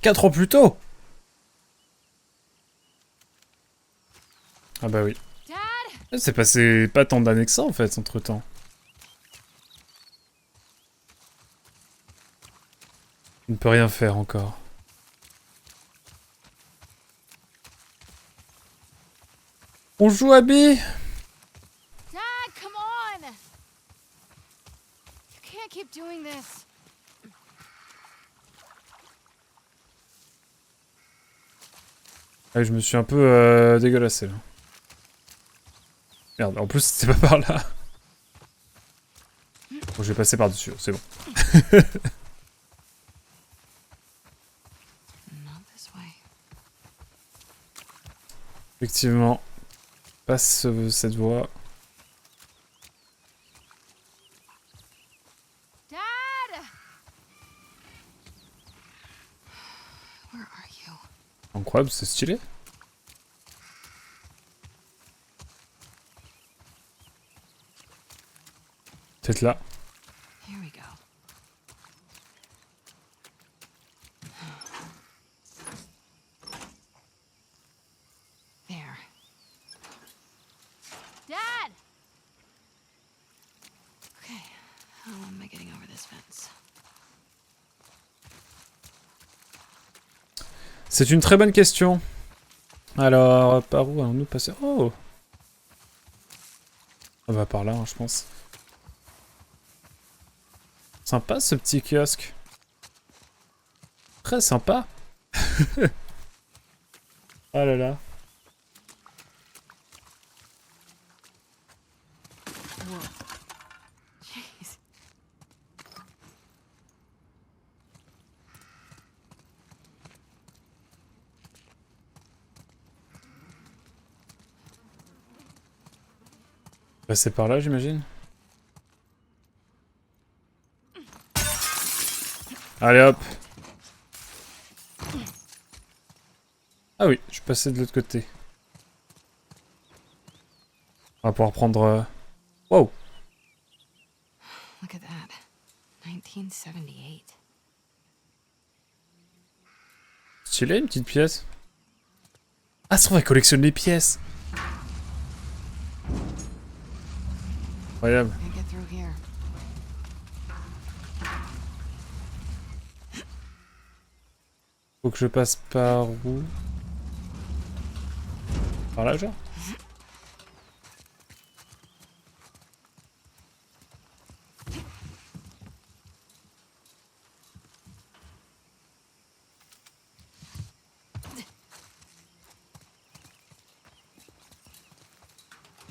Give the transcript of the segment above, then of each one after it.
4 ans plus tôt. Ah bah oui. C'est passé pas tant d'années que ça en fait, entre temps. On ne peut rien faire encore. On joue à Abby. Dad, come on! You can't keep doing this. Ah, je me suis un peu dégueulassé là. Merde, en plus c'était pas par là. Bon, je vais passer par-dessus, c'est bon. Not this way. Effectivement. Passe cette voie. Dad! Where are you? Incroyable, c'est stylé. Peut-être là. Here we go. There. Dad! Okay, how am I getting over this fence? C'est une très bonne question. Alors, par où allons-nous passer? Oh! On va par là, hein, je pense. Sympa ce petit kiosque. Très sympa. Oh là là. Whoa. Jeez. Passer par là, j'imagine. Allez hop. Ah oui, je suis passé de l'autre côté. On va pouvoir prendre... Wow. Look at that. 1978. Stylé, une petite pièce. Ah, ça, on va collectionner les pièces. Incroyable. Can't get through here. Faut que je passe par où? Par là, genre?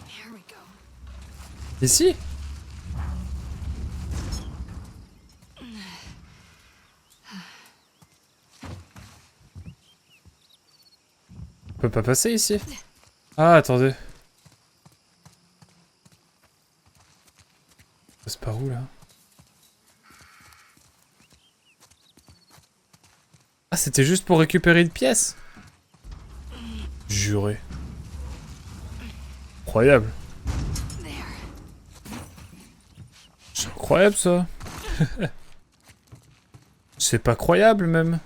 Here we go. Ici? On peut pas passer ici? Ah, attendez. C'est par où, là? Ah, c'était juste pour récupérer une pièce? Juré. Incroyable. There. C'est incroyable, ça. C'est pas croyable, même.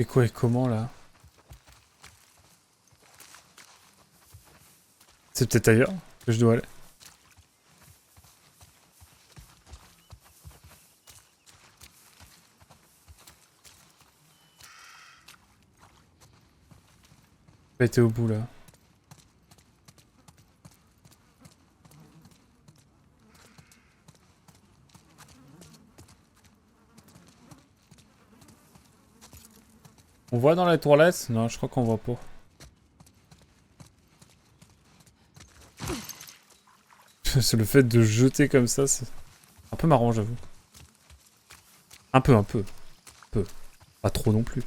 Et quoi et comment, là? C'est peut-être ailleurs que je dois aller. Pas été au bout, là. On voit dans les toilettes? Non, je crois qu'on voit pas. C'est le fait de jeter comme ça, c'est un peu marrant, j'avoue. Un peu, un peu. Un peu. Pas trop non plus.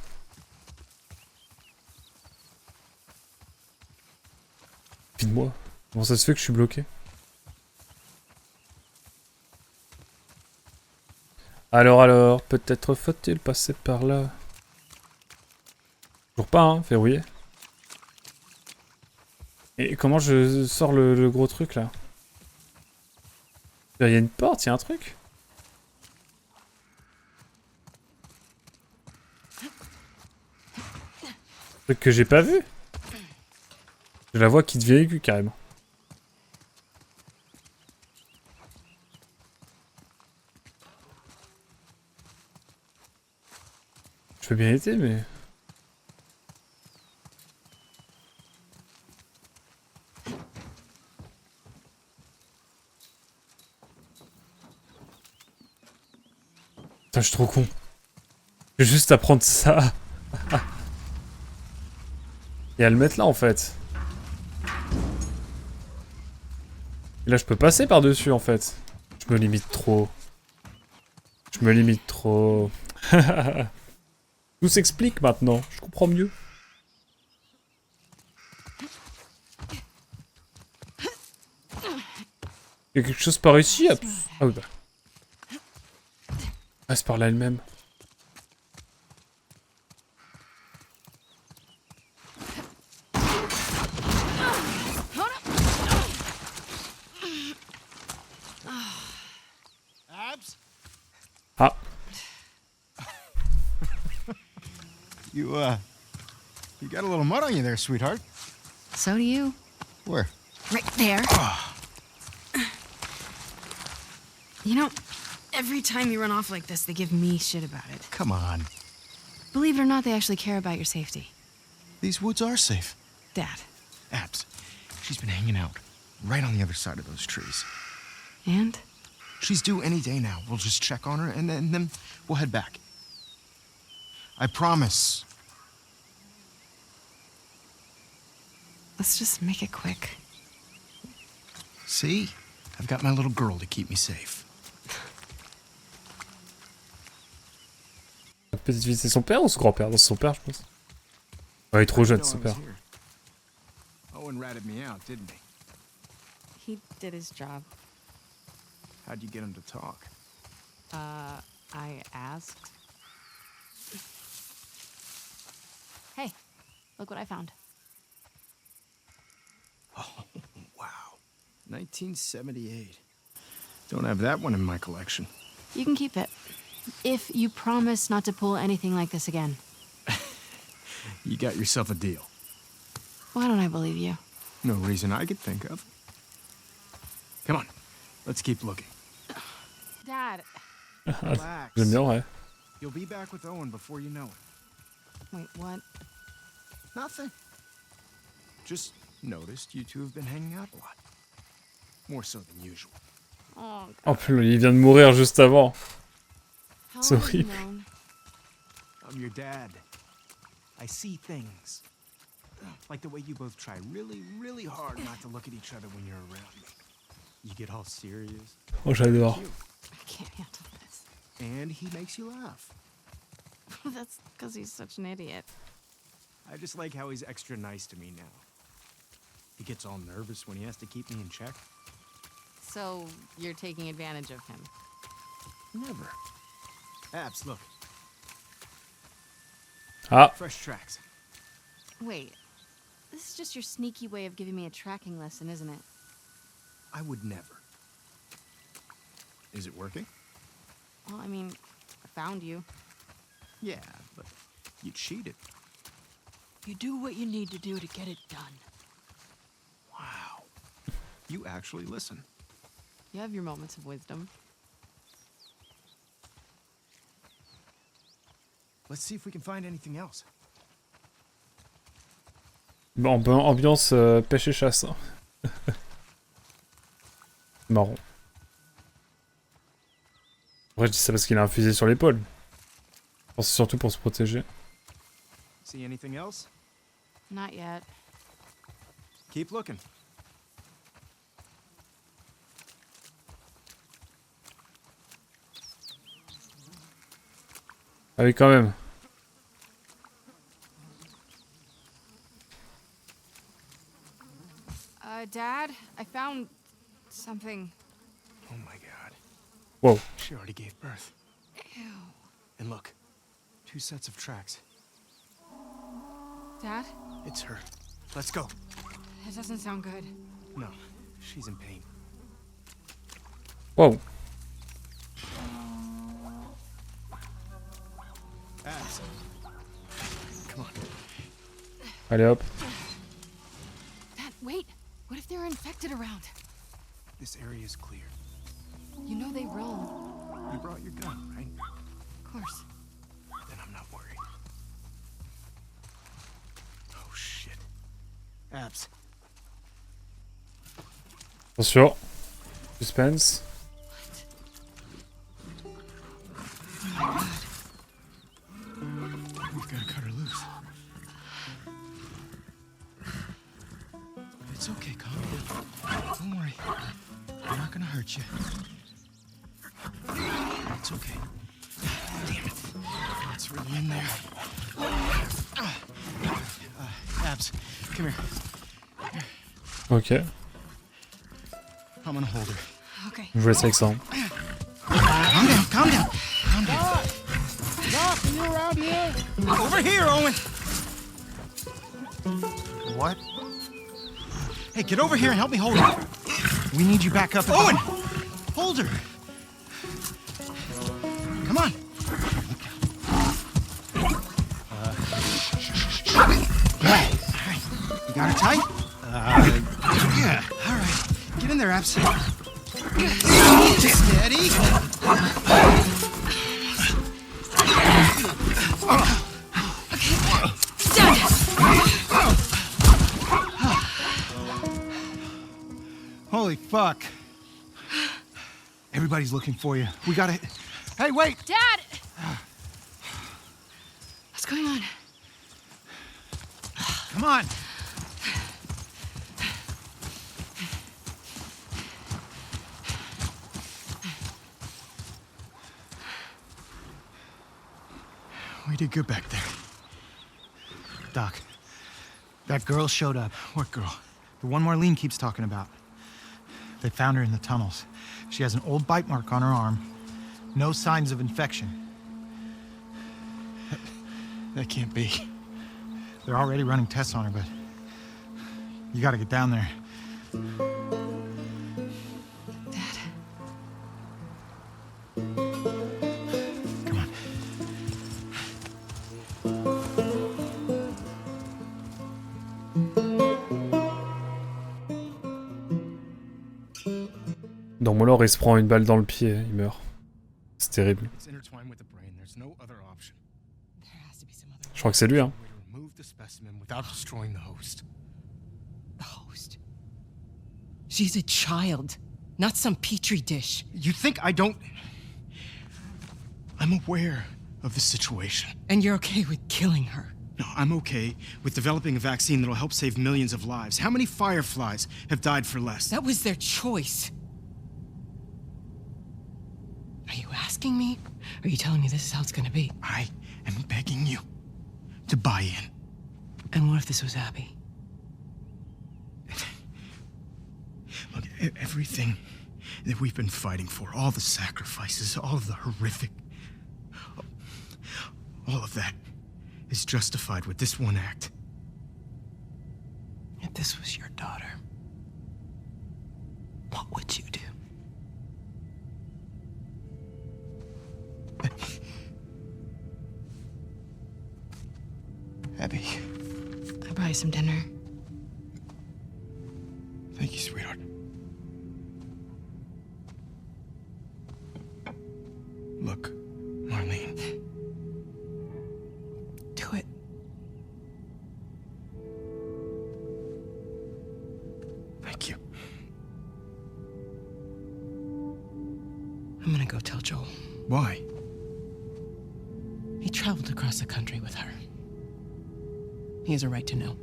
Vide-moi. Comment ça se fait que je suis bloqué? Alors, peut-être faut-il passer par là? pas, hein, verrouillé. Et comment je sors le gros truc là? Il y a une porte, il y a un truc? Truc que j'ai pas vu? Je la vois qui devient aiguë carrément. Je peux bien aider, mais... Putain, je suis trop con. Je vais juste apprendre ça. Et à le mettre là, en fait. Et là, je peux passer par-dessus, en fait. Je me limite trop. Je me limite trop. Tout s'explique maintenant. Je comprends mieux. Il y a quelque chose par ici? Ah oui, bah. Ah, c'est par là elle-même. Ah. You got a little mud on you there, sweetheart. So do you. Where? Right there. You know, every time you run off like this, they give me shit about it. Come on. Believe it or not, they actually care about your safety. These woods are safe. Dad. Abs, she's been hanging out right on the other side of those trees. And? She's due any day now. We'll just check on her and then we'll head back. I promise. Let's just make it quick. See? I've got my little girl to keep me safe. La petite fille, c'est son père ou son grand-père? Non, c'est son père, je pense. Ouais, il est trop jeune, son père. Owen ratted me out, didn't he? He did his job. How'd you get him to talk? I asked. Hey, look what I found. Oh, wow. 1978. Don't have that one in my collection. You can keep it. If you promise not to pull anything like this again. You got yourself a deal. Why don't I believe you? No reason I could think of. Come on, let's keep looking. Dad. Relax. J'aime bien, ouais. You'll be back with Owen before you know it. Wait, what? Nothing. Just noticed you two have been hanging out a lot. More so than usual. Oh, En plus, il vient de mourir juste avant. how C'est long have you horrible. known? I'm your dad. I see things. Like the way you both try really, really hard not to look at each other when you're around me. You get all serious. Oh, j'adore. Cute. I can't handle this. And he makes you laugh. That's because he's such an idiot. I just like how he's extra nice to me now. He gets all nervous when he has to keep me in check. So, you're taking advantage of him. Never. Abs, look. Ah, Fresh tracks. Wait, this is just your sneaky way of giving me a tracking lesson, isn't it? I would never. Is it working? Well, I mean, I found you. Yeah, but you cheated. You do what you need to do to get it done. Wow. You actually listen. You have your moments of wisdom. Let's see if we can find anything else. bon, ambiance pêche et chasse. Hein. Marrant. Après, je dis ça parce qu'il a un fusil sur l'épaule. Je pense surtout pour se protéger. See anything else? Not yet. Keep looking. Ah oui, quand même. Dad, I found something. Oh my god. Whoa. She already gave birth. Ew. And look, 2 sets of tracks. Dad? It's her. Let's go. That doesn't sound good. No, she's in pain. Wow. Abs. Come on. Allez hop. Dad, wait. What if they're infected around? This area is clear. You know they roam. You brought your gun, right? Of course. Then I'm not worried. Oh shit. Abs. Attention. Suspense. We've got to cut her loose. It's okay, calm down. Don't worry. I'm not gonna hurt you. It's okay. Damn it. It's really in there. Abs, come here. Ok. I'm gonna hold her. Okay. Je vous laisse avec ça. Hein. Calm down, calm down. Calm down. Doc, are you around here? Over here, Owen. What? Hey, get over here and help me hold her. We need you back up. Owen! Hold her. Come on. All right. You got her tight? Yeah. All right. Get in there, Abs. Steady. Holy fuck. Everybody's looking for you. We gotta... Hey, wait! Dad! What's going on? Come on! We did good back there. Doc, that girl showed up. What girl? The one Marlene keeps talking about. They found her in the tunnels. She has an old bite mark on her arm. No signs of infection. That can't be. They're already running tests on her, but you gotta get down there. Dad. Come on. Dans mon lore, il se prend une balle dans le pied, il meurt. C'est terrible. It's intertwined with the brain. There's no other option. There has to be some other Je crois que c'est lui, hein. Way to remove the specimen without destroying the host. The host. She's a child, not some petri dish. You think I don't... I'm aware of the situation. And you're okay with killing her. No, I'm okay with developing a vaccine that'll help save millions of lives. How many fireflies have died for less? That was their choice. Are you asking me? Or are you telling me this is how it's gonna be? I am begging you to buy in. And what if this was Abby? Look, everything that we've been fighting for, all the sacrifices, all of the horrific... all of that is justified with this one act. If this was your daughter, what would you do? Abby, I'll buy you some dinner. thank you, sweetheart. Look, Marlene. Do it. Thank you. I'm gonna go tell Joel. Why? He traveled across the country with her. He has a right to know.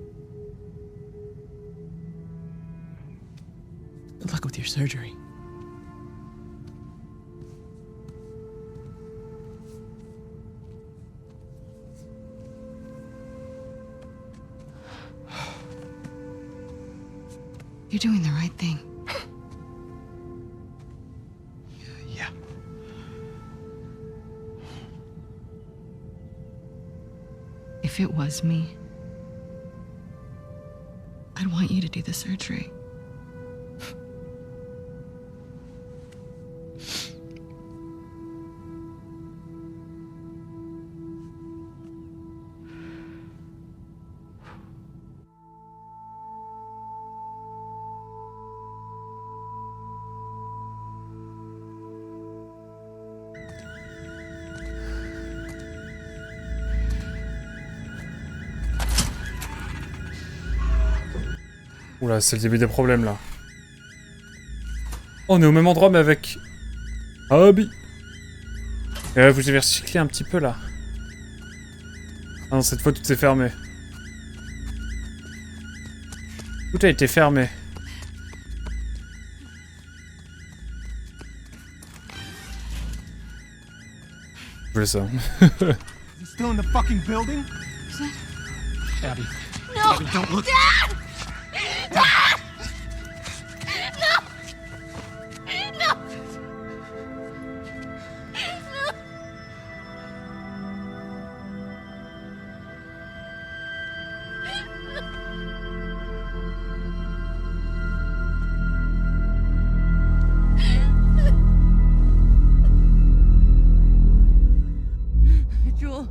Good luck with your surgery. You're doing the right thing. Yeah. If it was me, want you to do the surgery. Oula, c'est le début des problèmes là. Oh, on est au même endroit mais avec... Abby. Vous avez recyclé un petit peu là. Ah non, cette fois tout s'est fermé. Tout a été fermé. Je voulais ça. Is he still in the fucking building? Abby. No! Abby, don't look. Dad! Dad! No! No! Joel,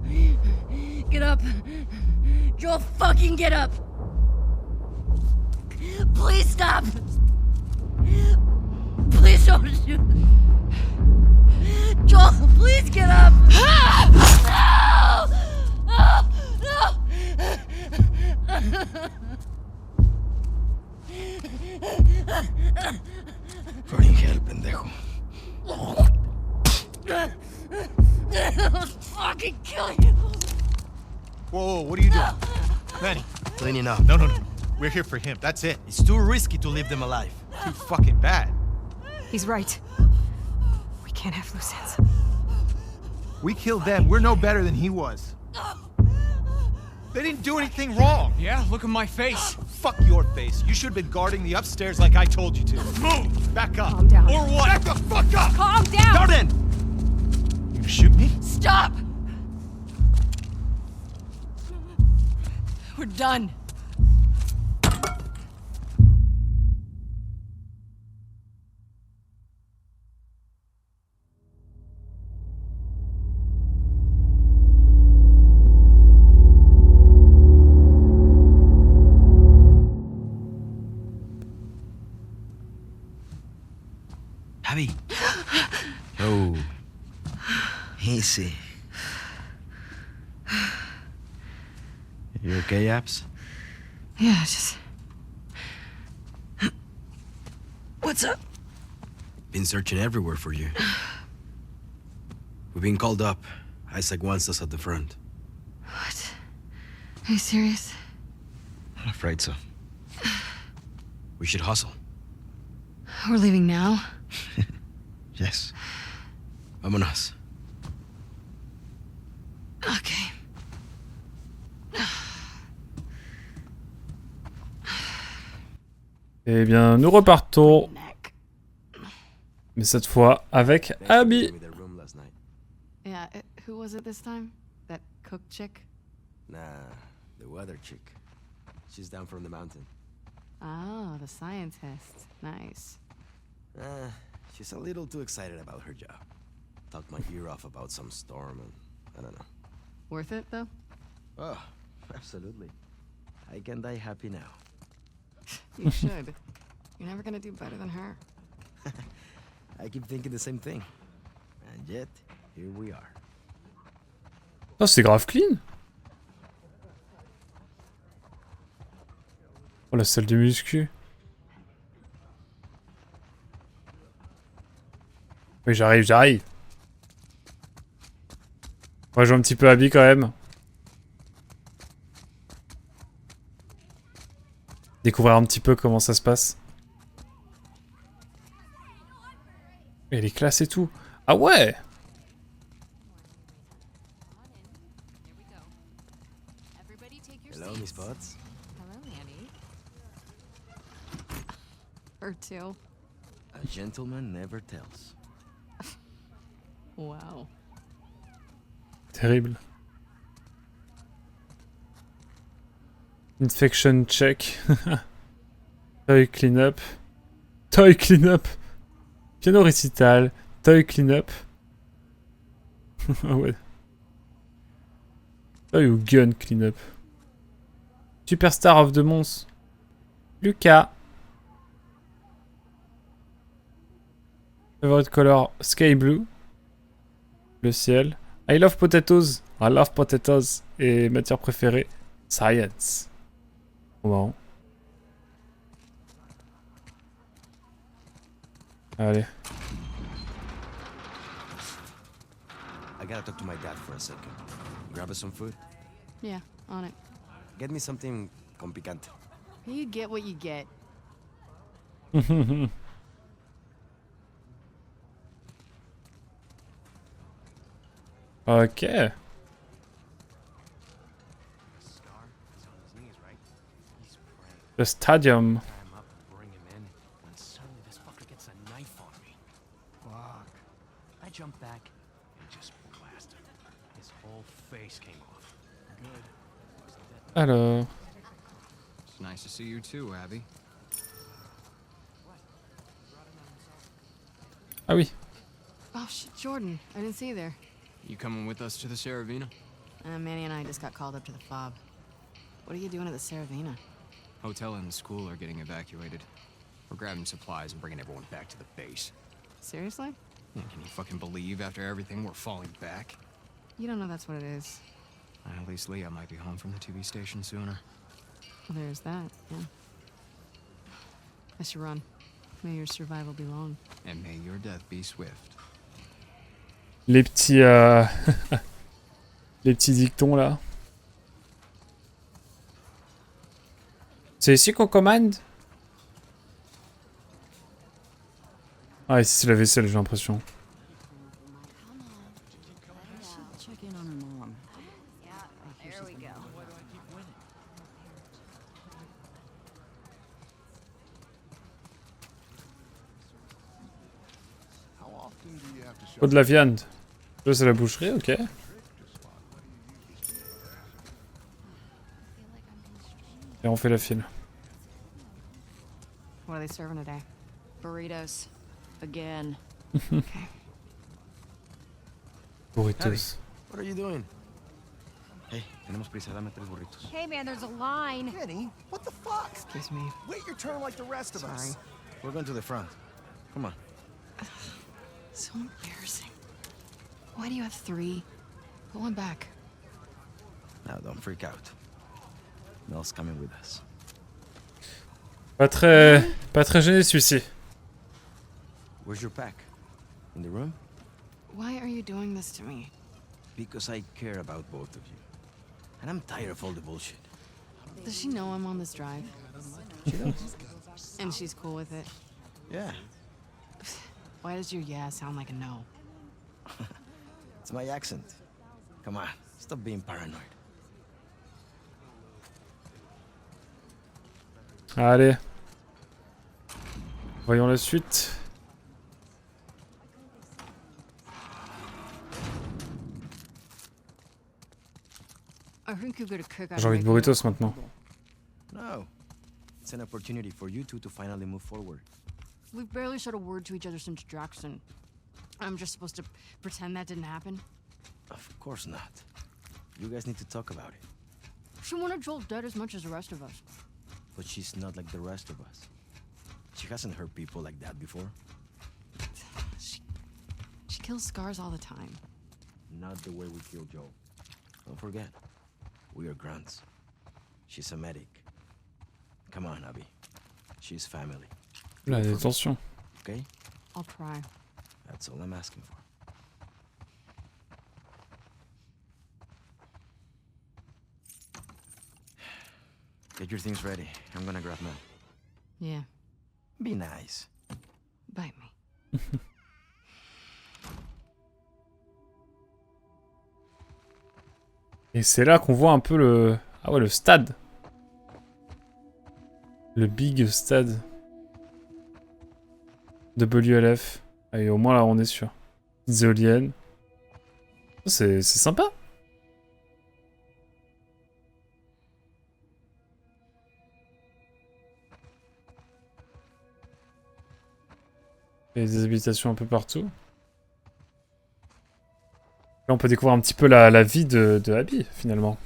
get up. Joel, fucking get up. Please stop. Please don't shoot. Joel, please get up. No! No! Burning hell, pendejo. I'll fucking kill you. Whoa, what are you doing? Manny. Cleaning up. No. We're here for him. That's it. It's too risky to leave them alive. Too fucking bad. He's right. We can't have loose ends. We killed them. We're no better than he was. They didn't do anything wrong. Yeah, look at my face. Fuck your face. You should have been guarding the upstairs like I told you to. Move! Back up. Calm down. Or what? Back the fuck up! Calm down! Darden! You gonna shoot me? Stop! We're done. Abby. Oh. Easy. You okay, Abs? Yeah, just... What's up? Been searching everywhere for you. We've been called up. Isaac wants us at the front. What? Are you serious? I'm afraid so. We should hustle. We're leaving now? Yes. Vámonos. Okay. Eh bien, nous repartons. Mais cette fois avec Abby. Yeah, who was it this time? That cook chick? Nah, the weather chick. She's down from the mountain. Oh, the scientist. Nice. She's a little too excited about her job. Talked my ear off about some storm and I don't know. Worth it, though? Oh, absolutely. I can die happy now. You should. You're never gonna do better than her. I keep thinking the same thing. And yet, here we are. Oh, c'est grave clean. Oh, la salle de muscu. Oui, j'arrive. On va jouer un petit peu Abby quand même. Découvrir un petit peu comment ça se passe. Et les classes et tout. Ah ouais! Hello, Miss Potts. Hello, Annie. Her too. A gentleman never tells. Wow. Terrible. Infection check. Toy clean-up. Toy clean-up. Piano récital. Toy clean-up. Ah ouais. Toy ou gun clean-up. Superstar of the Mons. Lucas. Favorite color sky blue. Le ciel. I love potatoes. I love potatoes. Et matière préférée science. Trop marrant. Allez. I gotta talk to my dad for a second. Grab us some food. Yeah, on it. Get me something con picante. You get what you get. Ok. Le stadium. I jumped back and just blasted him. His whole face came off. Good. Alors. It's nice to see you too, Abby. Ah oui. Oh shit, Jordan. I didn't see you there. You coming with us to the Saravina? Manny and I just got called up to the fob. What are you doing at the Saravina? Hotel and the school are getting evacuated. We're grabbing supplies and bringing everyone back to the base. Seriously? Yeah, can you fucking believe after everything we're falling back? You don't know that's what it is. At least Leah might be home from the TV station sooner. Well, there's that, yeah. I should run. May your survival be long. And may your death be swift. Les petits les petits dictons là. C'est ici qu'on commande? Ah, ici c'est la vaisselle, j'ai l'impression. Oh, de la viande. Là, c'est la boucherie, ok. Et on fait la file. What are they serving today? Burritos. Again. Burritos. What are you doing? Hey, tenemos prisa, dame 3 burritos. Hey man, there's a line. Kenny, what the fuck? Excuse me. Wait your turn like the rest of us. Sorry. We're going to the front. Come on. So embarrassing. Why do you have 3? Put one back. Now, don't freak out. Mel's coming with us. Pas très gêné celui-ci. Where's your pack? In the room? Why are you doing this to me? Because I care about both of you. And I'm tired of all the bullshit. Does she know I'm on this drive? She does. And she's cool with it? Yeah. Why does your yeah sound like a no? It's my accent. Come on, stop being paranoid. Allez. Voyons la suite. I think you get a kick out J'ai envie de burritos maintenant. No. It's an opportunity for you two to finally move forward. We've barely said a word to each other since Jackson. I'm just supposed to pretend that didn't happen? Of course not. You guys need to talk about it. She wanted Joel dead as much as the rest of us. But she's not like the rest of us. She hasn't hurt people like that before. She kills scars all the time. Not the way we kill Joel. Don't forget, we are grunts. She's a medic. Come on, Abby. She's family. Là, attention. Okay? I'll try. That's all I'm asking for. Get your things ready. I'm gonna grab Mel. Yeah, Be nice. bite me. Et c'est là qu'on voit un peu le... Ah ouais, le stade. Le big stade. WLF. Et au moins là, on est sûr. Des éoliennes. C'est sympa. Il y a des habitations un peu partout. Là, on peut découvrir un petit peu la vie de Abby, finalement.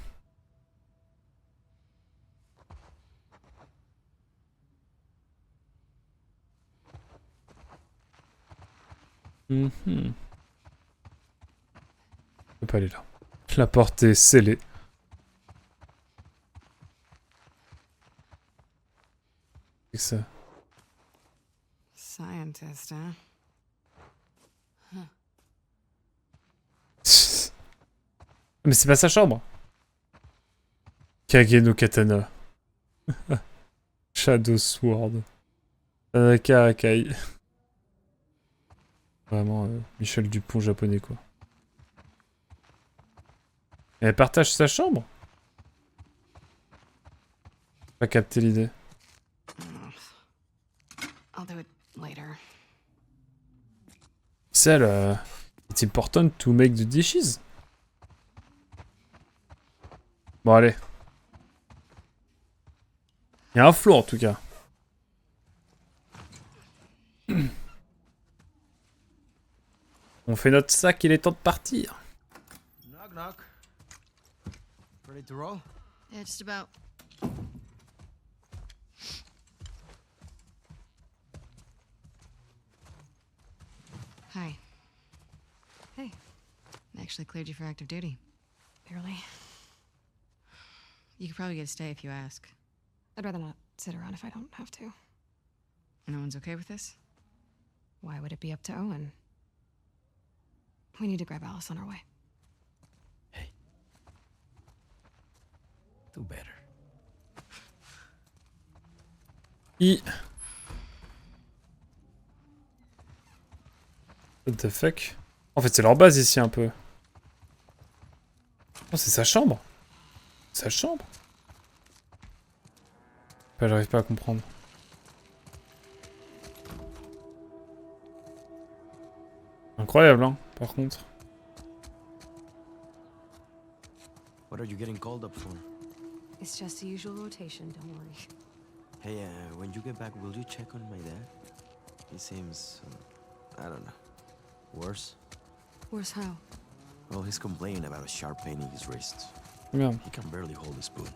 Mhm. Je peux pas aller là. La porte est scellée. C'est ça. Scientist, huh? Mais c'est pas sa chambre. Kage no Katana. Shadow Sword. Tanaka Akai. Vraiment Michel Dupont japonais quoi. Et elle partage sa chambre? Pas capté l'idée. I'll do it later. Celle, it's important to make the dishes. Bon allez. Il y a un flot en tout cas. On fait notre sac, il est temps de partir. Knock knock. Ready to roll? Yeah, just about. Hi. Hey. I actually cleared you for active duty. Barely. You could probably get a stay if you ask. I'd rather not sit around if I don't have to. No one's okay with this? Why would it be up to Owen? We need to grab Alice on our way. Do better. What the fuck? En fait, c'est leur base ici un peu. Oh, c'est sa chambre. Sa chambre. J'arrive pas à comprendre. Incroyable, hein, par contre. What are you getting called up for? It's just the usual rotation, don't worry. Hey, when you get back, will you check on my dad? He seems, I don't know, worse? Worse how? Well, he's complaining about a sharp pain in his wrists. Merde. He can barely hold a spoon.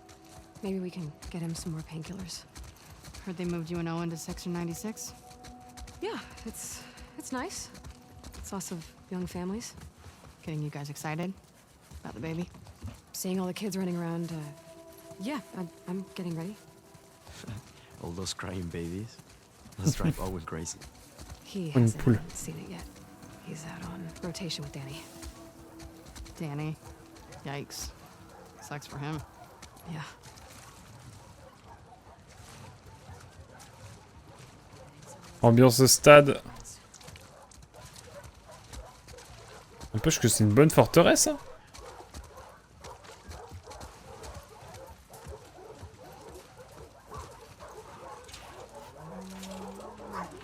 Maybe we can get him some more painkillers. Heard they moved you and Owen to Section 96? Yeah, it's nice. It's lots of young families. Getting you guys excited about the baby? Seeing all the kids running around, yeah, I'm getting ready. All those crying babies. Let's drive Owen crazy. He Une hasn't poule. seen it yet. He's out on rotation with Danny. Danny. Yikes. Sucks for him. Yeah. Ambiance au stade. N'empêche que c'est une bonne forteresse, hein.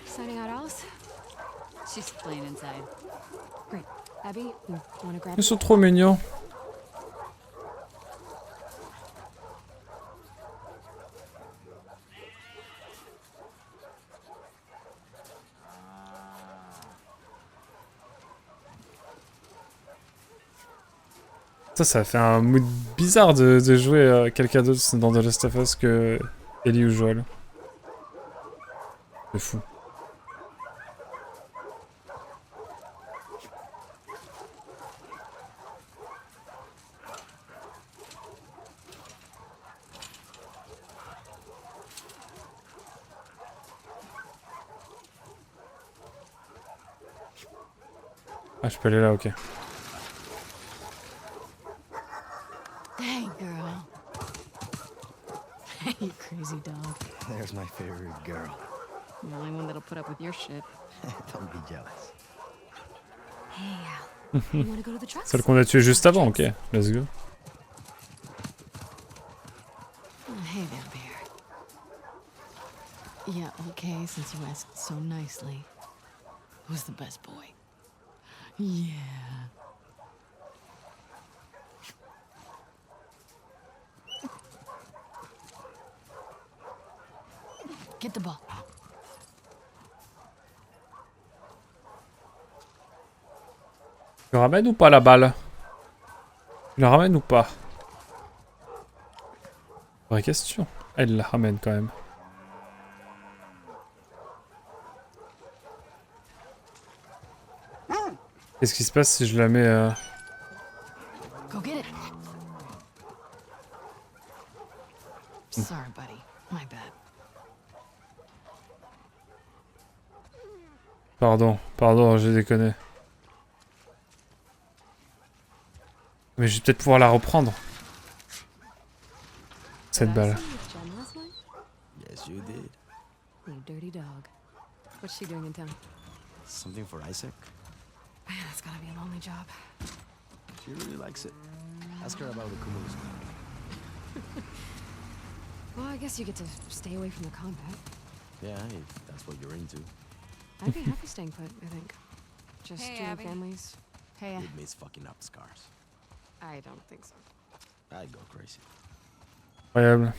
Signing out, Alice? She's playing inside. Great. Abby, you wanna grab Ils sont trop mignons. Ça fait un mood bizarre de jouer quelqu'un d'autre dans The Last of Us que Ellie ou Joel. C'est fou. Ah, je peux aller là, ok. Hey, girl. You crazy dog. There's my favorite girl. The only one that'll put up with your shit. Don't be jealous. Hey, Al. You wanna go to the trucks? Celle qu'on a tuée juste avant, ok. Let's go. Oh, hey there, Bear. Yeah, okay, since you asked so nicely. Who's the best boy? Yeah. Get the ball. Tu le ramènes ou pas la balle? Tu la ramènes ou pas? Vraie question. Elle la ramène quand même. Qu'est-ce qui se passe si je la mets Go get it. Sorry, buddy. My bad. Pardon, j'ai déconné. Mais je vais peut-être pouvoir la reprendre. Cette balle. Yes, you did. You dirty dog. What's she doing in town? Something for Isaac? Man, that's gotta be a lonely job. She really likes it. Ask her about the Cumulus. Well, I guess you get to stay away from the combat. Yeah, if that's what you're into. I'd be happy staying put, I think. Just Hey, doing Abby. families. Hey, It means fucking up scars. I don't think so. I'd go crazy. Incroyable.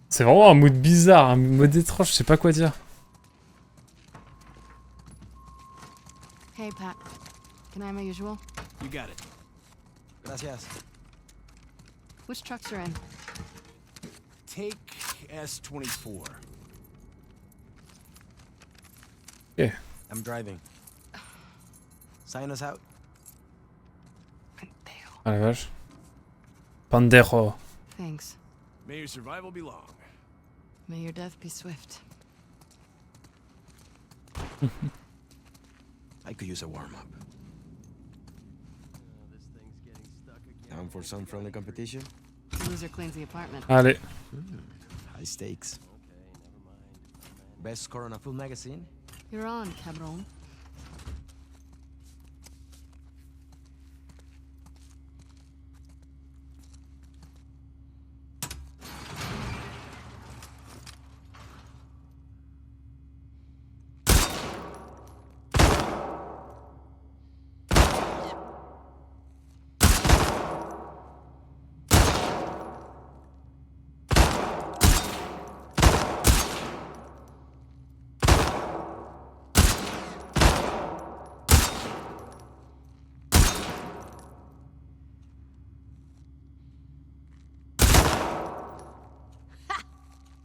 C'est vraiment un mood bizarre, un mood étrange, je sais pas quoi dire. hey, Pat. Can I have my usual? You got it. Gracias. Which trucks are in? Take S24. Yeah. I'm driving. Sign us out. Ah la vache. Pandero. Thanks. May your survival be long. May your death be swift. I could use a warm-up. Time for some friendly competition? Loser cleans the apartment. Allez. High stakes. Best score on a full magazine? You're on, cabron.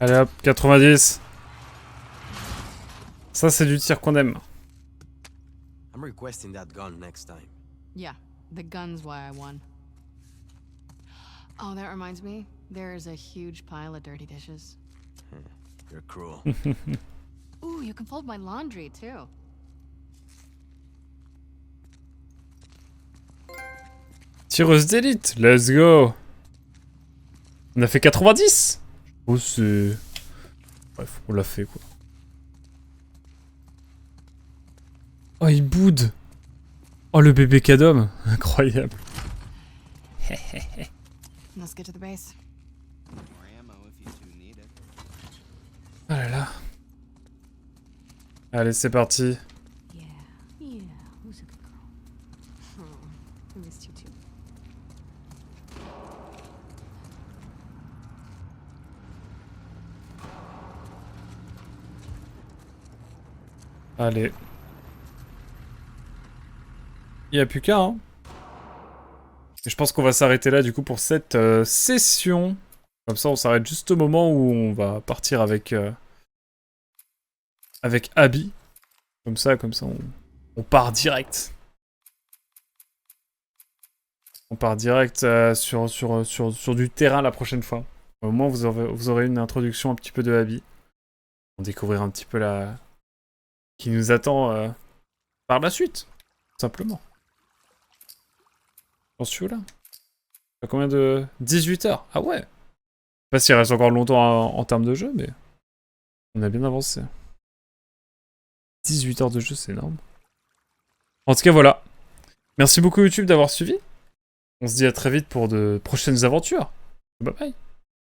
Allez hop, 90. Ça c'est du tir qu'on aime. I'm requesting that gun next time. Yeah, the gun's why I won. Oh, that reminds me. There is a huge pile of dirty dishes. You're cruel. Ooh, you can fold my laundry, too. Tireuse d'élite, let's go. On a fait 90. Oh c'est... Bref, on l'a fait quoi. Oh il boude. Oh le bébé cadom, incroyable. Let's get to the base. Oh là là. Allez c'est parti. Yeah, who's a good girl? Oh, I missed you too. Allez. Il n'y a plus qu'un. Hein. Et je pense qu'on va s'arrêter là du coup pour cette session. Comme ça on s'arrête juste au moment où on va partir avec Abby. Comme ça on part direct. On part direct sur du terrain la prochaine fois. Au moins vous aurez une introduction un petit peu de Abby. On découvrir un petit peu la... qui nous attend par la suite. Tout simplement. J'en suis où là? À combien de... 18 heures. Ah ouais. Je sais pas s'il reste encore longtemps en termes de jeu, mais... on a bien avancé. 18 heures de jeu, c'est énorme. En tout cas, voilà. Merci beaucoup YouTube d'avoir suivi. On se dit à très vite pour de prochaines aventures. Bye bye.